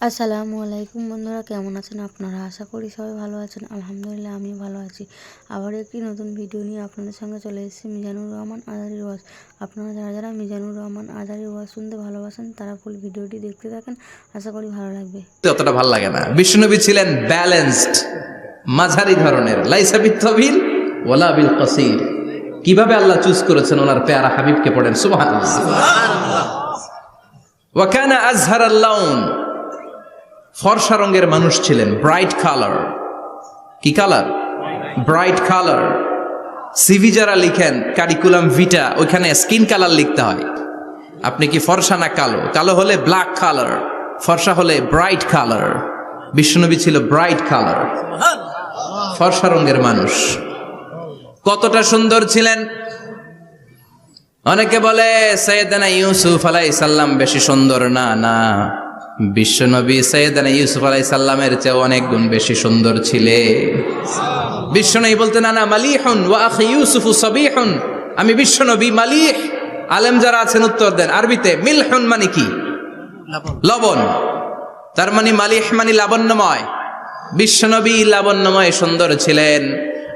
আসসালামু আলাইকুম বন্ধুরা, কেমন আছেন আপনারা? আশা করি সবাই ভালো আছেন। আলহামদুলিল্লাহ আমি ভালো আছি। আবার একটি নতুন ভিডিও নিয়ে আপনাদের সঙ্গে চলে এসেছি মিজানুর রহমান আজারির ওয়াজ। আপনারা যারা যারা মিজানুর রহমান আজারির ওয়াজ শুনতে ভালোবাসেন তারা ফুল ভিডিওটি দেখতে থাকেন, আশা করি ভালো লাগবে। অতটা ভালো লাগে না। বিশ্বনবী ছিলেন ব্যালেন্সড, মাঝারি ধরনের, লাইসা বিল তাবিল ওয়ালা বিল কাসির। কিভাবে আল্লাহ চুজ করেছেন ওনার পেয়ারা হাবিবকে, পড়েন সুবহানাল্লাহ। ওয়া কানা আযহারাল লাউন, ফর্সা রঙের মানুষ ছিলেন, ব্রাইট কালার। কি কালার? Bright colour. সিভি যারা লিখেন কারিকুলাম ভিটা, ওইখানে স্কিন কালার লিখতে হয়। আপনি কি ফর্সা না কালো? কালো হলে ব্ল্যাক কালার, ফর্সা হলে ব্রাইট কালার। বিশ্বনবী ছিল ব্রাইট কালার, ফর্সা রঙের মানুষ। কতটা সুন্দর ছিলেন! অনেকে বলে সাইয়েদনা ইউসুফ আলাইহিস সালাম বেশি সুন্দর। না না, বিশ্বনবী সাইয়েদনা ইউসুফ আলাইহিস সালামের চেয়ে অনেক গুণ বেশি সুন্দর ছিলেন। বিশ্বনবী বলতেন আনা মালিহুন ওয়া আখি ইউসুফু সাবিহুন। আমি বিশ্বনবী মালিহ। আলেম যারা আছেন উত্তর দেন আরবিতে। মিলহুন মানে কি? লবণ। তার মানে মালিহ মানে লাবণ্যময়। বিশ্বনবী লাবণ্যময় সুন্দর ছিলেন,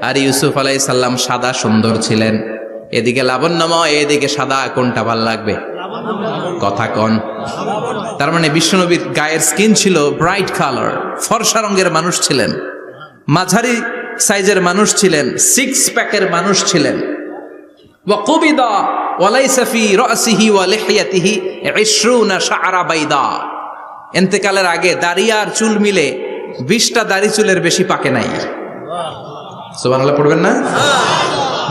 আর ইউসুফ আলাইহিস সালাম সাদা সুন্দর ছিলেন। এদিকে লাবণ্যময়, এদিকে সাদা, কোনটা ভাল লাগবে? কথা কন। তার মানে বিশ্বনবীর গায়ের স্কিন ছিল ব্রাইট কালার, ফর্সা রঙের মানুষ ছিলেন, মাঝারি সাইজের মানুষ ছিলেন, সিক্স প্যাকের মানুষ ছিলেন। ওয়া কুবিদা ওয়া লাইসা ফি রাসিহি ওয়া লিহইয়াতিহি 20 শাআরা বাইদা। ইন্তেকালের আগে দাড়ি আর চুল মিলে 20টা দাড়ি চুলের বেশি পাকে নাই। সুবহানাল্লাহ পড়বেন না?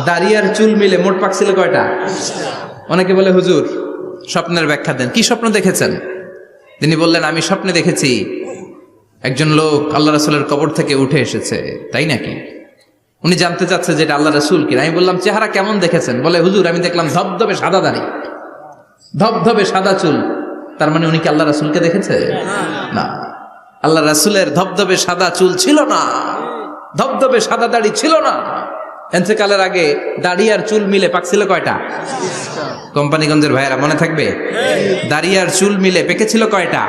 দাড়ি আর চুল মিলে মোট পাকছিল কয়টা? অনেকে বলে হুজুর স্বপ্নের ব্যাখ্যা দেন। কি স্বপ্ন দেখেছেন? তিনি বললেন আমি স্বপ্নে দেখেছি একজন লোক আল্লাহ রাসূলের কবর থেকে উঠে এসেছে। তাই নাকি? উনি জানতে চাচ্ছে যে এটা আল্লাহ রাসূল কিনা। আমি বললাম চেহারা কেমন দেখেছেন? বলে হুজুর আমি দেখলাম ধবধবে সাদা দাড়ি, ধবধবে সাদা চুল। তার মানে উনি কি আল্লাহ রাসূলকে দেখেছে? না, আল্লাহ রাসূলের ধবধবে সাদা চুল ছিল না, ধবধবে সাদা দাড়ি ছিল না। ইন্তেকালের আগে দাড়ি আর চুল মিলে পাকছিল কয়টা? কোম্পানিগঞ্জের ভাইয়েরা মনে থাকবে? দাড়ি আর চুল মিলে পেকেছিল কয়টা?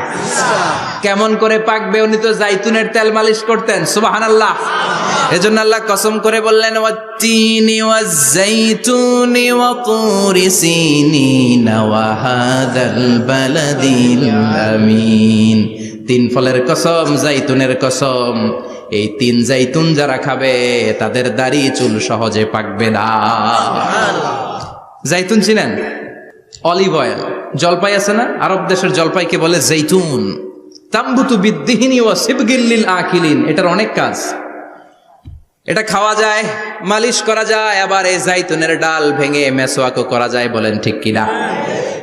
কেমন করে পাকবে? উনি তো জাইতুনের তেল মালিশ করতেন। সুবহানাল্লাহ। এজন্য আল্লাহ কসম করে বললেন ওয়াত্তিনি ওয়াজ-জাইতুনি ওয়া তুরি সিনিন ওয়া হাযাল বালাদিল আমিন। তিন ফলের কসম, জাইতুনের কসম। এই তিন জাইতুন যারা খাবে তাদের দাড়ি চুল সহজে পাকবে না। জাইতুন চিনেন? Olive oil. জলপাই আছে না, আরব দেশের জলপাইকে বলে জাইতুন। তাম্বুতু বিদ্দিহিনি ওয়া সিবগিল লিল আকিলিন। এটার অনেক কাজ। এটা খাওয়া যায়, মালিশ করা যায়, আবার এই জাইতুনের ডাল ভেঙে মেসওয়াকও করা যায়। বলেন ঠিক কিনা?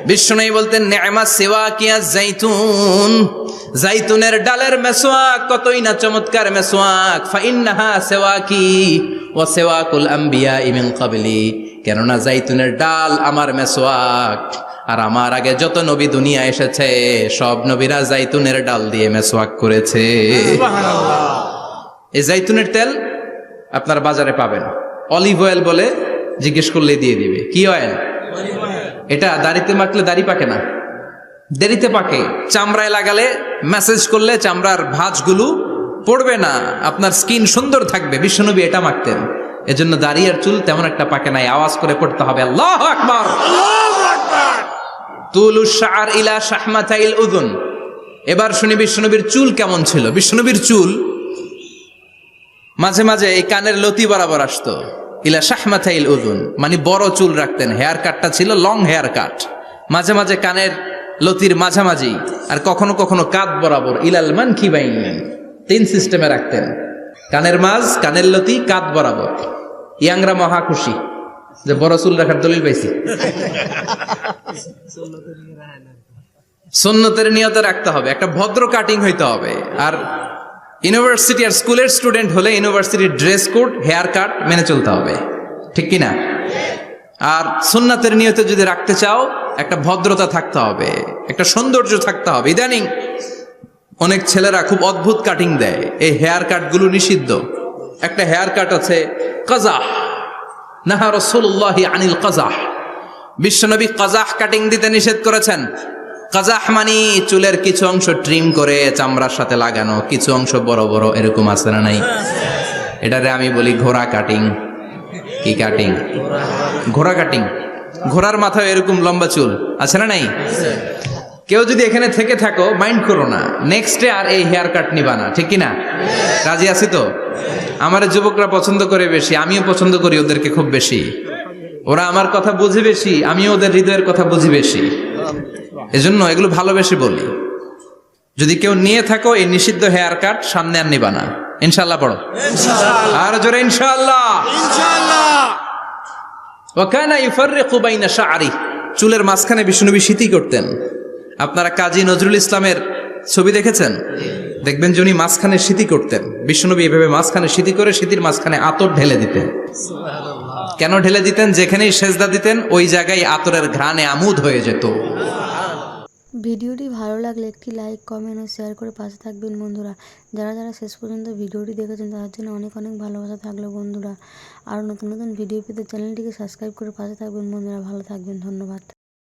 বিশ্বনবী বলতেন নি'মা সিওয়াকিয়া জাইতুন। জাইতুনের ডালের মেসওয়াক কতই না চমৎকার মেসওয়াক। ফাইন্নাহা সিওয়াকি ওয়া সিওয়াকুল আমবিয়া মিন ক্বাবলি। কেননা জাইতুনের ডাল আমার মেসওয়াক, আর আমার আগে যত নবী দুনিয়া এসেছে সব নবীরা জাইতুনের ডাল দিয়ে মেসওয়াক করেছে। সুবহানাল্লাহ। এই জাইতুনের তেল আপনারা বাজারে পাবেন। অলিভ অয়েল বলে জিজ্ঞেস করলে দিয়ে দিবে। কি অয়েল? এটা দাড়িতে মাখলে দাড়ি পাকে না, দেরিতে পাকে। চামড়ায় লাগালে ম্যাসেজ করলে চামড়ার ভাঁজগুলো পড়বে না, আপনার স্কিন সুন্দর থাকবে। বিশ্বনবী এটা মাখতেন, এজন্য দাড়ি আর চুল তেমন একটা পাকে নাই। আওয়াজ করে পড়তে হবে আল্লাহু আকবার। আল্লাহু আকবার। তুলুশ শাআর ইলা শাহমাতাইল উযুন। এবার শুনি বিশ্বনবীর চুল কেমন ছিল। বিশ্বনবীর চুল মাঝে মাঝে এই কানের লতি বরাবর আসতো। ইলা শাহমাতাইল উযুন মানে বড় চুল রাখতেন। হেয়ার কাটটা ছিল লং হেয়ার কাট, মাঝে মাঝে কানের লতির মাঝামাঝি, আর কখনো কখনো কাঁধ বরাবর। ইলাল মানকিবাইন, তিন সিস্টেমে রাখতেন। কানের মাঝ, কানের লতি, কাঁধ বরাবর। ইয়াংরা মহা খুশি যে বড় চুল রাখার দলিল পাইছি। সুন্নতের নিয়তে রাখতে হবে, একটা ভদ্র কাটিং হইতে হবে। আর ইউনিভার্সিটি আর স্কুলের স্টুডেন্ট হলে ইউনিভার্সিটির ড্রেস কোড, হেয়ার কাট মেনে চলতে হবে, ঠিক কিনা? আর সুন্নাতের নিয়তে যদি রাখতে চাও একটা ভদ্রতা থাকতে হবে, একটা সৌন্দর্য থাকতে হবে। ইদানিং অনেক ছেলেরা খুব অদ্ভুত কাটিং দেয়, এই হেয়ার কাটগুলো নিষিদ্ধ। একটা হেয়ার কাট আছে কাজাহ, নাহা রাসূলুল্লাহি আনিল কাজাহ। বিশ্বনবী কাজাহ কাটিং দিতে নিষেধ করেছেন। কাজাহ মানে চুলের কিছু অংশ ট্রিম করে চামড়ার সাথে লাগানো, কিছু অংশ বড় বড়, এরকম আছে না নাই? এটারে আমি বলি ঘোড়া কাটিং। কি কাটিং? ঘোড়া কাটিং। ঘোড়ার মাথায় এরকম লম্বা চুল আছে না নাই? কেউ যদি এখানে থেকে থাকো মাইন্ড করো না, নেক্সট ডে আর এই হেয়ার কাট নিবা না, ঠিক কি না? রাজি আছি তো? আমার যুবকরা পছন্দ করে বেশি, আমিও পছন্দ করি ওদেরকে খুব বেশি। ওরা আমার কথা বুঝে বেশি, আমিও ওদের হৃদয়ের কথা বুঝি বেশি, এজন্য এগুলো ভালোবেসে বলি। যদি কেউ নিয়ে থাকো এই নিষিদ্ধ হেয়ার কাট, সামনে আর নিবা না, ইনশাআল্লাহ পড়ো। আর জোরে ইনশাআল্লাহ। ওয়া কানা ইউফাররিকু বাইনা শা'রি, চুলের মাঝখানে বিষ্ণুনবী সিঁথি করতেন। আপনারা কাজী নজরুল ইসলামের ছবি দেখেছেন? দেখবেন যে উনি মাঝখানে সিঁথি করতেন। বিষ্ণুনবী এভাবে মাঝখানে সিঁথি করে সিঁথির মাঝখানে আতর ঢেলে দিতেন। কেন ঢেলে দিতেন? যেখানেই সেজদা দিতেন ওই জায়গায় আতরের ঘ্রাণে আমোদ হয়ে যেত। ভিডিওটি ভালো লাগলে একটি লাইক, কমেন্ট ও শেয়ার করে পাশে থাকবেন বন্ধুরা। যারা যারা শেষ পর্যন্ত ভিডিওটি দেখেছেন তাদের জন্য অনেক অনেক ভালোবাসা থাকলো বন্ধুরা। আরও নতুন নতুন ভিডিও পেতে চ্যানেলটিকে সাবস্ক্রাইব করে পাশে থাকবেন বন্ধুরা। ভালো থাকবেন, ধন্যবাদ।